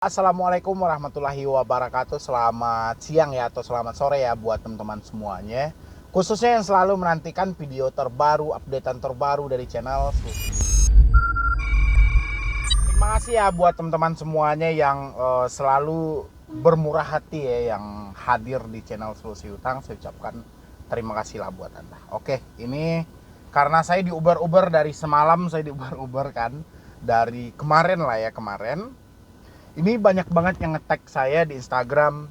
Assalamualaikum warahmatullahi wabarakatuh. Selamat siang ya atau selamat sore ya buat teman-teman semuanya. Khususnya yang selalu menantikan video terbaru, updatean terbaru dari channel. Terima kasih ya buat teman-teman semuanya yang selalu bermurah hati ya, yang hadir di channel Solusi Utang. Saya ucapkan terima kasih lah buat Anda. Oke, ini karena saya diuber-uber dari semalam, saya diuber-uber kan dari kemarin lah ya, kemarin. Ini banyak banget yang nge-tag saya di Instagram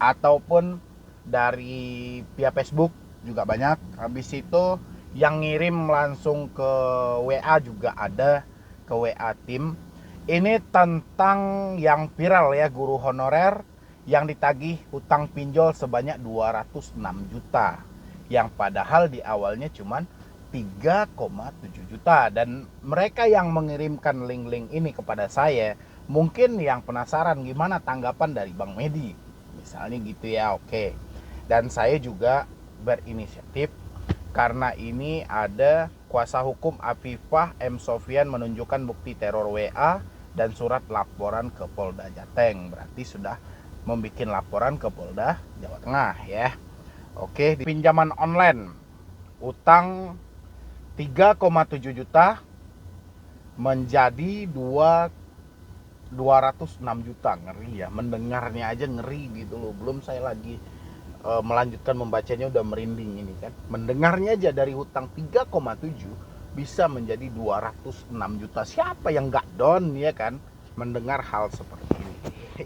ataupun dari via Facebook juga banyak. Habis itu yang ngirim langsung ke WA juga ada, ke WA tim. Ini tentang yang viral ya, guru honorer yang ditagih hutang pinjol sebanyak 206 juta. Yang padahal di awalnya cuman 3,7 juta. Dan mereka yang mengirimkan link-link ini kepada saya mungkin yang penasaran gimana tanggapan dari Bang Medi misalnya gitu ya. Oke, dan saya juga berinisiatif karena ini ada kuasa hukum Afifah M. Sofyan menunjukkan bukti teror WA dan surat laporan ke Polda Jateng. Berarti sudah membuat laporan ke Polda Jawa Tengah ya. Oke, di pinjaman online utang 3,7 juta menjadi 206 juta. Ngeri ya, mendengarnya aja ngeri gitu loh. Belum saya lagi melanjutkan membacanya udah merinding ini kan. Mendengarnya aja dari hutang 3,7 bisa menjadi 206 juta. Siapa yang gak down ya kan mendengar hal seperti ini.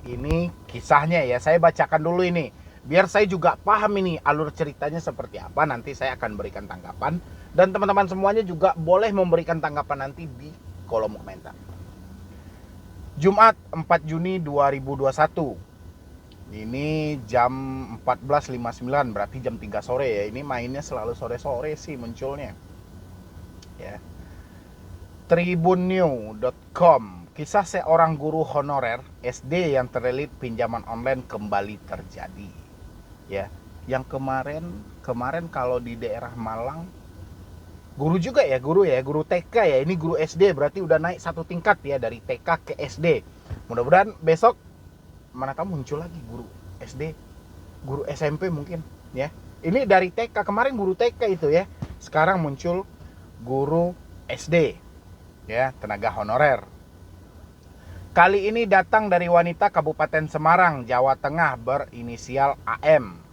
Ini kisahnya ya, saya bacakan dulu ini biar saya juga paham ini alur ceritanya seperti apa. Nanti saya akan berikan tanggapan dan teman-teman semuanya juga boleh memberikan tanggapan nanti di kolom komentar. Jumat 4 Juni 2021. Ini jam 14.59, berarti jam 3 sore ya. Ini mainnya selalu sore-sore sih munculnya. Ya. Tribunnews.com. Kisah seorang guru honorer SD yang terlilit pinjaman online kembali terjadi. Ya. Yang kemarin kalau di daerah Malang guru juga ya, guru TK ya. Ini guru SD, berarti udah naik satu tingkat ya dari TK ke SD. Mudah-mudahan besok mana tahu muncul lagi guru SD, guru SMP mungkin ya. Ini dari TK, kemarin guru TK itu ya. Sekarang muncul guru SD ya, tenaga honorer. Kali ini datang dari wanita Kabupaten Semarang, Jawa Tengah berinisial AM.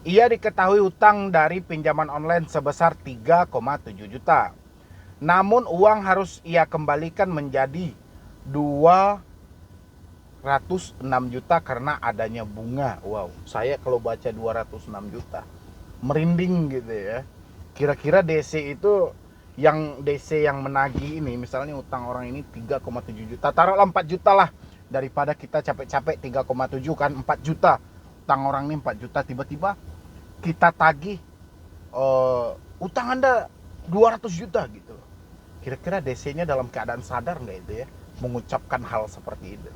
Ia diketahui hutang dari pinjaman online sebesar 3,7 juta. Namun uang harus ia kembalikan menjadi 206 juta karena adanya bunga. Wow, saya kalau baca 206 juta merinding gitu ya. Kira-kira DC itu yang DC yang menagih ini, misalnya utang orang ini 3,7 juta, taruhlah 4 juta lah, daripada kita capek-capek 3,7 kan 4 juta. Utang orang ini 4 juta, tiba-tiba kita tagih utang Anda 200 juta gitu. Kira-kira DC-nya dalam keadaan sadar nggak itu ya mengucapkan hal seperti itu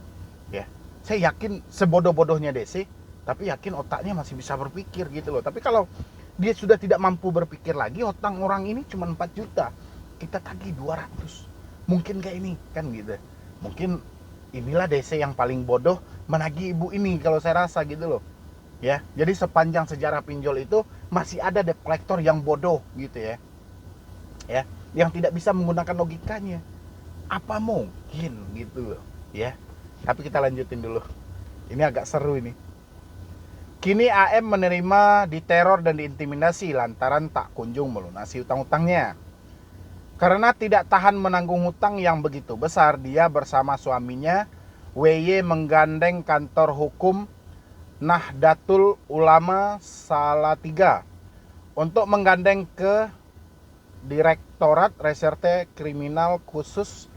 ya. Saya yakin sebodoh-bodohnya DC, tapi yakin otaknya masih bisa berpikir gitu loh. Tapi kalau dia sudah tidak mampu berpikir lagi, hutang orang ini cuma 4 juta, kita tagih 200, mungkin kayak ini kan gitu. Mungkin inilah DC yang paling bodoh menagih ibu ini kalau saya rasa gitu loh ya. Jadi sepanjang sejarah pinjol itu masih ada debt collector yang bodoh gitu ya, yang tidak bisa menggunakan logikanya. Apa mungkin gitu loh ya. Tapi kita lanjutin dulu, ini agak seru ini. Kini AM menerima diteror dan diintimidasi lantaran tak kunjung melunasi utang-utangnya. Karena tidak tahan menanggung hutang yang begitu besar, dia bersama suaminya WY menggandeng kantor hukum Nahdlatul Ulama Salatiga untuk menggandeng ke Direktorat Reserse Kriminal Khusus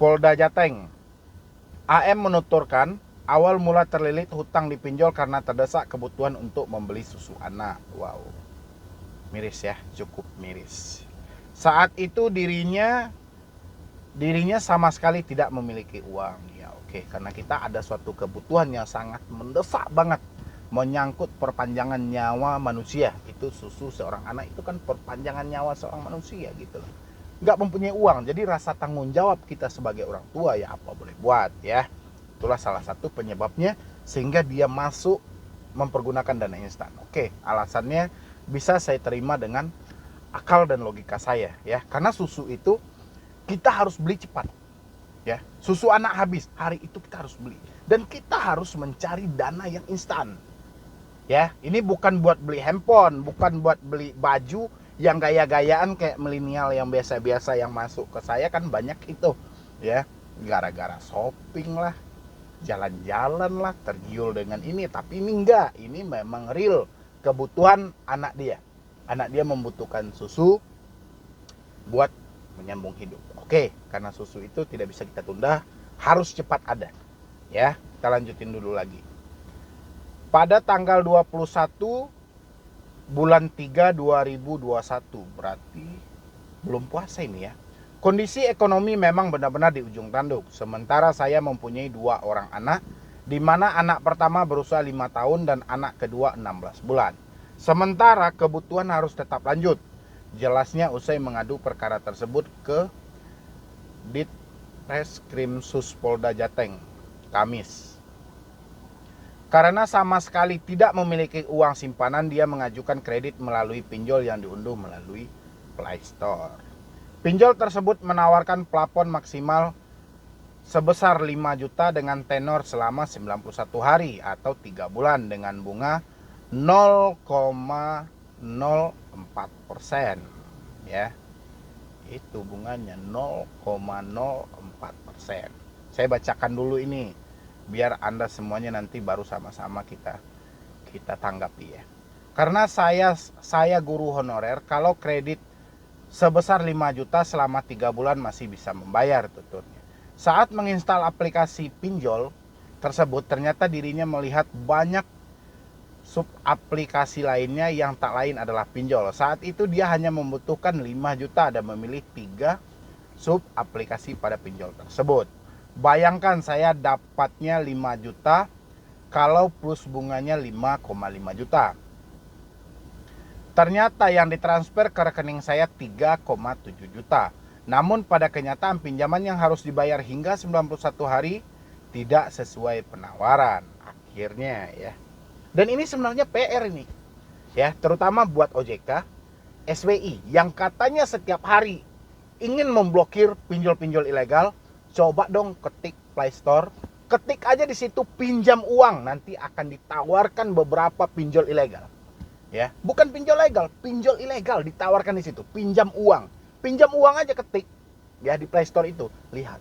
Polda Jateng. AM menuturkan awal mula terlilit hutang dipinjol karena terdesak kebutuhan untuk membeli susu anak. Wow, miris ya, cukup miris. Saat itu dirinya sama sekali tidak memiliki uang. Ya oke, karena kita ada suatu kebutuhan yang sangat mendesak banget, menyangkut perpanjangan nyawa manusia. Itu susu seorang anak itu kan perpanjangan nyawa seorang manusia gitu loh nggak mempunyai uang. Jadi rasa tanggung jawab kita sebagai orang tua ya apa boleh buat ya. Itulah salah satu penyebabnya sehingga dia masuk mempergunakan dana instan. Oke, alasannya bisa saya terima dengan akal dan logika saya ya. Karena susu itu kita harus beli cepat. Ya, susu anak habis, hari itu kita harus beli. Dan kita harus mencari dana yang instan. Ya, ini bukan buat beli handphone, bukan buat beli baju yang gaya-gayaan kayak milenial yang biasa-biasa yang masuk ke saya kan banyak itu. Ya, gara-gara shopping lah, jalan-jalan lah, tergiur dengan ini. Tapi ini enggak, ini memang real kebutuhan anak dia. Anak dia membutuhkan susu buat menyambung hidup. Oke, karena susu itu tidak bisa kita tunda, harus cepat ada. Ya, kita lanjutin dulu lagi. Pada tanggal 21 bulan 3 2021, berarti belum puasa ini ya. Kondisi ekonomi memang benar-benar di ujung tanduk. Sementara saya mempunyai 2 orang anak, di mana anak pertama berusia 5 tahun dan anak kedua 16 bulan. Sementara kebutuhan harus tetap lanjut. Jelasnya usai mengadu perkara tersebut ke Ditreskrimsus Polda Jateng, Kamis. Karena sama sekali tidak memiliki uang simpanan, dia mengajukan kredit melalui pinjol yang diunduh melalui Play Store. Pinjol tersebut menawarkan plafon maksimal sebesar 5 juta dengan tenor selama 91 hari atau 3 bulan dengan bunga 0,04%. Ya. Itu bunganya 0,04%. Saya bacakan dulu ini biar Anda semuanya nanti baru sama-sama kita tanggapi ya. Karena saya guru honorer, kalau kredit sebesar 5 juta selama 3 bulan masih bisa membayar tuturnya. Saat menginstal aplikasi pinjol tersebut, ternyata dirinya melihat banyak sub aplikasi lainnya yang tak lain adalah pinjol. Saat itu dia hanya membutuhkan 5 juta dan memilih 3 sub aplikasi pada pinjol tersebut. Bayangkan saya dapatnya 5 juta kalau plus bunganya 5,5 juta. Ternyata yang ditransfer ke rekening saya 3,7 juta. Namun pada kenyataan pinjaman yang harus dibayar hingga 91 hari tidak sesuai penawaran. Akhirnya ya. Dan ini sebenarnya PR ini. Ya, terutama buat OJK, SWI yang katanya setiap hari ingin memblokir pinjol-pinjol ilegal. Coba dong ketik Play Store, ketik aja di situ pinjam uang, nanti akan ditawarkan beberapa pinjol ilegal. Ya, bukan pinjol legal, pinjol ilegal ditawarkan di situ, pinjam uang. Pinjam uang aja ketik ya di Play Store itu. Lihat,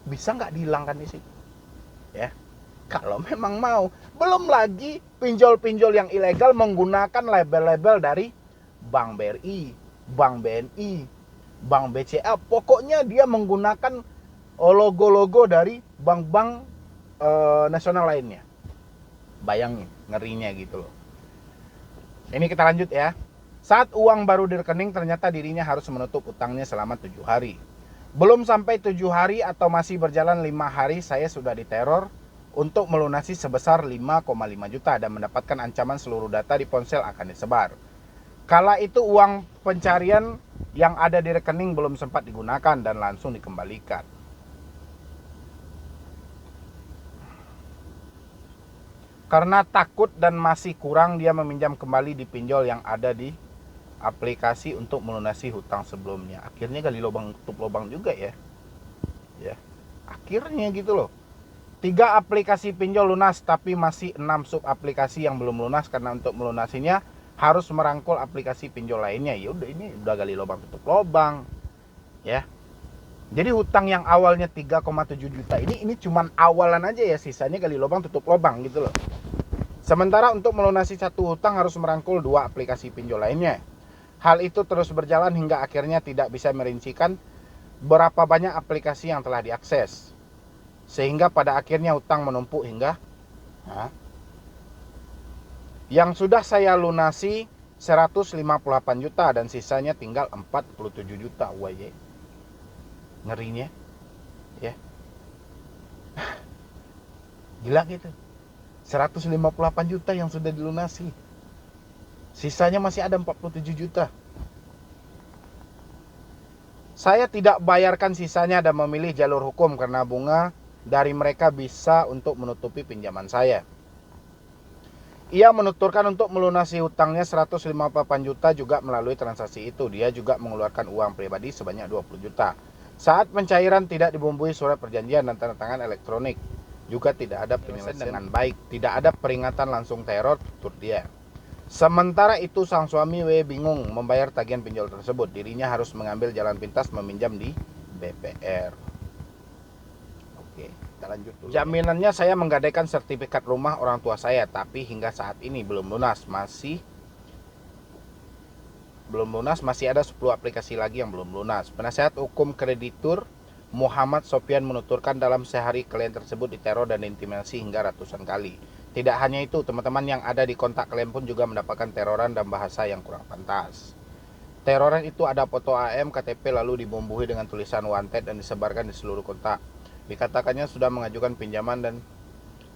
bisa nggak dihilangkan di situ. Ya. Kalau memang mau. Belum lagi pinjol-pinjol yang ilegal menggunakan label-label dari Bank BRI, Bank BNI, Bank BCA. Pokoknya dia menggunakan logo-logo dari bank-bank nasional lainnya. Bayangin, ngerinya gitu loh. Ini kita lanjut ya. Saat uang baru di rekening, ternyata dirinya harus menutup utangnya selama 7 hari. Belum sampai 7 hari atau masih berjalan 5 hari, saya sudah diteror untuk melunasi sebesar 5,5 juta dan mendapatkan ancaman seluruh data di ponsel akan disebar. Kala itu uang pencarian yang ada di rekening belum sempat digunakan dan langsung dikembalikan. Karena takut dan masih kurang, dia meminjam kembali di pinjol yang ada di aplikasi untuk melunasi hutang sebelumnya. Akhirnya gali lubang tutup lubang juga ya. Ya. Akhirnya gitu loh. 3 aplikasi pinjol lunas, tapi masih 6 sub aplikasi yang belum lunas karena untuk melunasinya harus merangkul aplikasi pinjol lainnya. Ya udah, ini udah gali lubang tutup lubang. Ya. Jadi hutang yang awalnya 3,7 juta ini cuman awalan aja ya, sisanya gali lubang tutup lubang gitu loh. Sementara untuk melunasi satu hutang harus merangkul 2 aplikasi pinjol lainnya. Hal itu terus berjalan hingga akhirnya tidak bisa merincikan berapa banyak aplikasi yang telah diakses. Sehingga pada akhirnya hutang menumpuk hingga yang sudah saya lunasi 158 juta dan sisanya tinggal 47 juta. Wah ya. Ngerinya ya. Gila gitu. 158 juta yang sudah dilunasi. Sisanya masih ada 47 juta. Saya tidak bayarkan sisanya dan memilih jalur hukum karena bunga dari mereka bisa untuk menutupi pinjaman saya. Ia menuturkan untuk melunasi hutangnya 158 juta juga melalui transaksi itu. Dia juga mengeluarkan uang pribadi sebanyak 20 juta. Saat pencairan tidak dibumbui surat perjanjian dan tanda tangan elektronik. Juga tidak ada penyelesaian dengan baik. Tidak ada peringatan langsung teror, tutur dia. Sementara itu sang suami W bingung membayar tagihan pinjol tersebut. Dirinya harus mengambil jalan pintas meminjam di BPR. Oke, kita lanjut dulu. Jaminannya saya menggadaikan sertifikat rumah orang tua saya, tapi hingga saat ini belum lunas. Masih ada 10 aplikasi lagi yang belum lunas. Penasihat hukum kreditur Muhammad Sofyan menuturkan dalam sehari klien tersebut diteror dan intimidasi hingga ratusan kali. Tidak hanya itu, teman-teman yang ada di kontak klien pun juga mendapatkan teroran dan bahasa yang kurang pantas. Teroran itu ada foto AM, KTP lalu dibumbui dengan tulisan wanted dan disebarkan di seluruh kontak. Dikatakannya sudah mengajukan pinjaman dan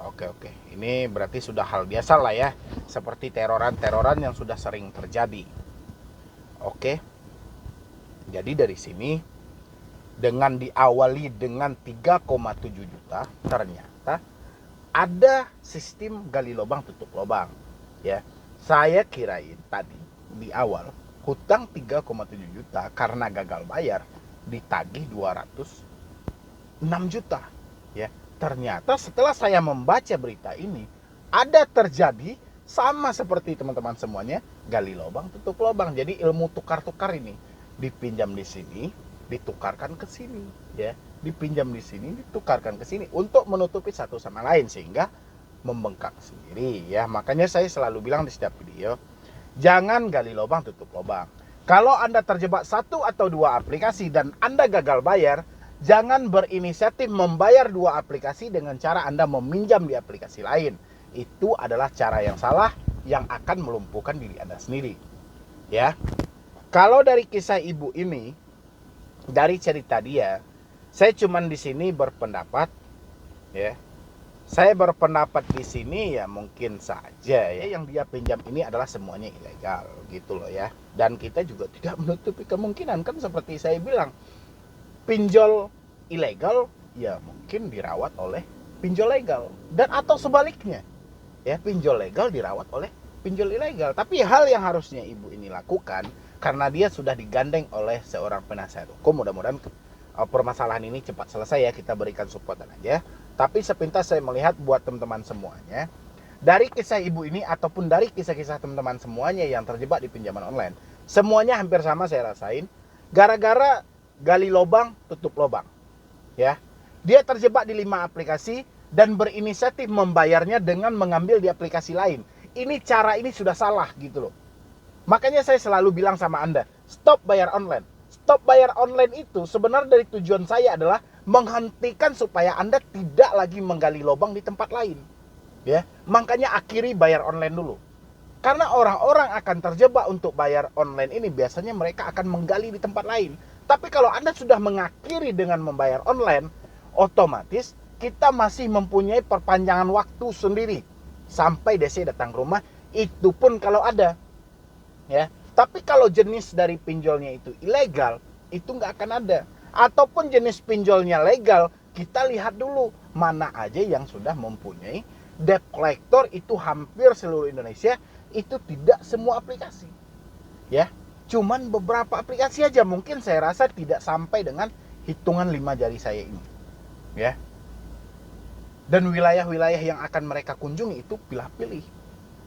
Oke. Ini berarti sudah hal biasa lah ya. Seperti teroran yang sudah sering terjadi. Oke. Jadi dari sini dengan diawali dengan 3,7 juta ternyata ada sistem gali lubang tutup lubang ya. Saya kirain tadi di awal hutang 3,7 juta karena gagal bayar ditagih 206 juta ya. Ternyata setelah saya membaca berita ini ada terjadi sama seperti teman-teman semuanya, gali lubang tutup lubang. Jadi ilmu tukar-tukar ini dipinjam di sini, ditukarkan ke sini ya. Dipinjam di sini, ditukarkan ke sini untuk menutupi satu sama lain sehingga membengkak sendiri ya. Makanya saya selalu bilang di setiap video, jangan gali lubang tutup lubang. Kalau Anda terjebak satu atau dua aplikasi dan Anda gagal bayar, jangan berinisiatif membayar dua aplikasi dengan cara Anda meminjam di aplikasi lain. Itu adalah cara yang salah yang akan melumpuhkan diri Anda sendiri. Ya. Kalau dari kisah ibu ini, dari cerita dia, saya cuman di sini berpendapat ya. Saya berpendapat di sini ya mungkin saja ya yang dia pinjam ini adalah semuanya ilegal gitu loh ya. Dan kita juga tidak menutupi kemungkinan kan seperti saya bilang, pinjol ilegal ya mungkin dirawat oleh pinjol legal dan atau sebaliknya ya, pinjol legal dirawat oleh pinjol ilegal. Tapi hal yang harusnya ibu ini lakukan karena dia sudah digandeng oleh seorang penasihat hukum, mudah-mudahan permasalahan ini cepat selesai ya, kita berikan support aja. Tapi sepintas saya melihat buat teman-teman semuanya, dari kisah ibu ini ataupun dari kisah-kisah teman-teman semuanya yang terjebak di pinjaman online, semuanya hampir sama saya rasain, gara-gara gali lubang tutup lubang ya. Dia terjebak di 5 aplikasi dan berinisiatif membayarnya dengan mengambil di aplikasi lain. Ini cara ini sudah salah gitu loh. Makanya saya selalu bilang sama Anda, stop bayar online. Stop bayar online itu sebenarnya dari tujuan saya adalah menghentikan supaya Anda tidak lagi menggali lubang di tempat lain. Ya, makanya akhiri bayar online dulu. Karena orang-orang akan terjebak untuk bayar online ini biasanya mereka akan menggali di tempat lain. Tapi kalau Anda sudah mengakhiri dengan membayar online, otomatis kita masih mempunyai perpanjangan waktu sendiri sampai DC datang ke rumah, itu pun kalau ada. Ya. Tapi kalau jenis dari pinjolnya itu ilegal, itu nggak akan ada. Ataupun jenis pinjolnya legal, kita lihat dulu mana aja yang sudah mempunyai debt collector. Itu hampir seluruh Indonesia, itu tidak semua aplikasi. Ya, cuman beberapa aplikasi aja, mungkin saya rasa tidak sampai dengan hitungan 5 jari saya ini. Ya. Dan wilayah-wilayah yang akan mereka kunjungi itu pilih-pilih.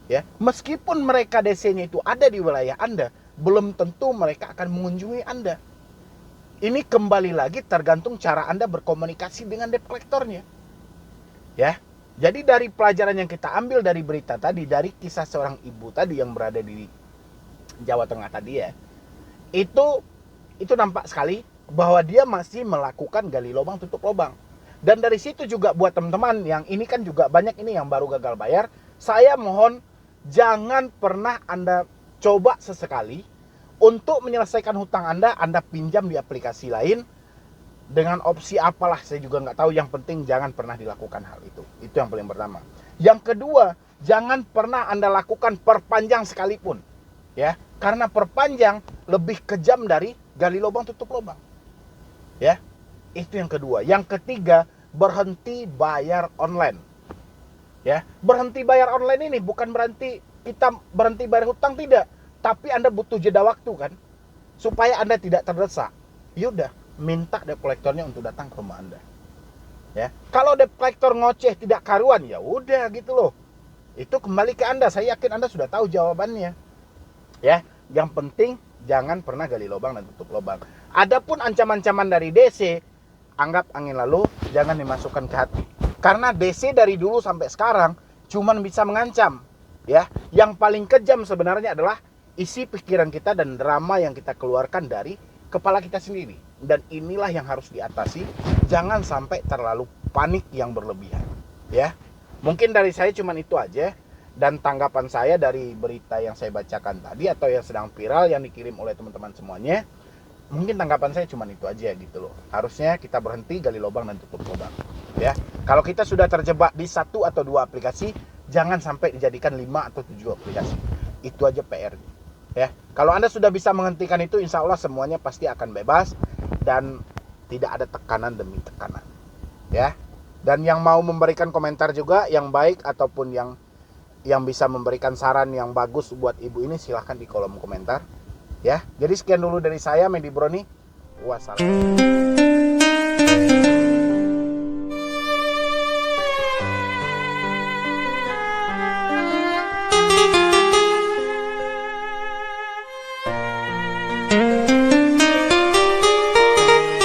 Ya, meskipun mereka DC-nya itu ada di wilayah Anda, belum tentu mereka akan mengunjungi Anda. Ini kembali lagi tergantung cara Anda berkomunikasi dengan debt collector-nya. Ya. Jadi dari pelajaran yang kita ambil dari berita tadi, dari kisah seorang ibu tadi yang berada di Jawa Tengah tadi ya, itu nampak sekali bahwa dia masih melakukan gali lubang tutup lubang. Dan dari situ juga buat teman-teman yang ini kan juga banyak ini yang baru gagal bayar, saya mohon jangan pernah Anda coba sesekali untuk menyelesaikan hutang Anda pinjam di aplikasi lain dengan opsi apalah, saya juga nggak tahu. Yang penting jangan pernah dilakukan hal itu. Itu yang paling pertama. Yang kedua, jangan pernah Anda lakukan perpanjang sekalipun. Ya, karena perpanjang lebih kejam dari gali lubang tutup lubang. Ya, itu yang kedua. Yang ketiga, berhenti bayar online. Ya, berhenti bayar online ini bukan berarti kita berhenti bayar hutang, tidak. Tapi Anda butuh jeda waktu kan, supaya Anda tidak terdesak. Yaudah, minta debt collectornya untuk datang ke rumah Anda. Ya, kalau debt collector ngoceh tidak karuan, ya udah gitu loh. Itu kembali ke Anda. Saya yakin Anda sudah tahu jawabannya. Ya, yang penting jangan pernah gali lubang dan tutup lubang. Adapun ancaman-ancaman dari DC, anggap angin lalu, jangan dimasukkan ke hati. Karena DC dari dulu sampai sekarang cuman bisa mengancam. Ya, yang paling kejam sebenarnya adalah isi pikiran kita dan drama yang kita keluarkan dari kepala kita sendiri. Dan inilah yang harus diatasi. Jangan sampai terlalu panik yang berlebihan. Ya, mungkin dari saya cuman itu aja. Dan tanggapan saya dari berita yang saya bacakan tadi atau yang sedang viral yang dikirim oleh teman-teman semuanya, mungkin tanggapan saya cuma itu aja gitu loh. Harusnya kita berhenti gali lubang dan tutup lubang. Ya, kalau kita sudah terjebak di 1 atau 2 aplikasi, jangan sampai dijadikan 5 atau 7 aplikasi. Itu aja PR. Ya, kalau Anda sudah bisa menghentikan itu, insya Allah semuanya pasti akan bebas dan tidak ada tekanan demi tekanan. Ya, dan yang mau memberikan komentar juga yang baik ataupun yang bisa memberikan saran yang bagus buat ibu ini, silahkan di kolom komentar. Ya, jadi sekian dulu dari saya, Medi Broni. Wassalam.